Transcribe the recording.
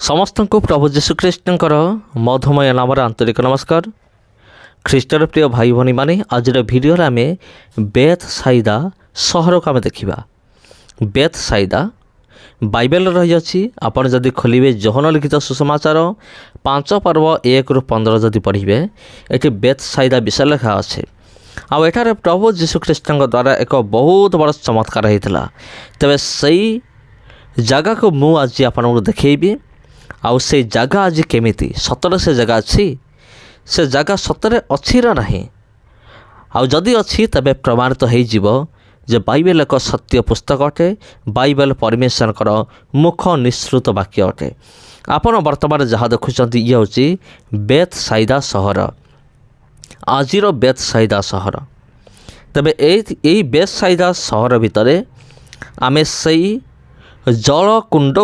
समस्त को प्रभु जीशुख्रीष्टर मधुमय नाम आंतरिक नमस्कार। ख्रीष्टर प्रिय भाई भाई मैंने आज भिडियो आम बेथसाइदा सहर को आम देखा। बेथसाइदा बाइबल रही आपड़ जदि खोलिए यूहन्ना लिखित सुसमाचार 5 पर्व 1 ରୁ 15 जदि पढ़े ये बेथसाइदा विषय लिखा अच्छे। आठार प्रभु जीशुख्रीष्ट द्वारा एक बहुत बड़ चमत्कार होता। तेज से जगह को मु आज आपको देखी आउ से जगह आज केमिति सतरे से जगह अच्छी से जगह सतरे अच्छी ना आउ जदि अच्छी तबे प्रमाणित हो जे बाइबल एक सत्य पुस्तक अटे। बाइबल परमेश्वर मुख निःसृत वाक्य अटे। आपण वर्तमान जहाँ देखुं ये हूँ बेथसाइदा सहर, आजिर बेथसाइदा सहर। तबे यही बेथसाइदा सहर भितर आमे सही जल कुंड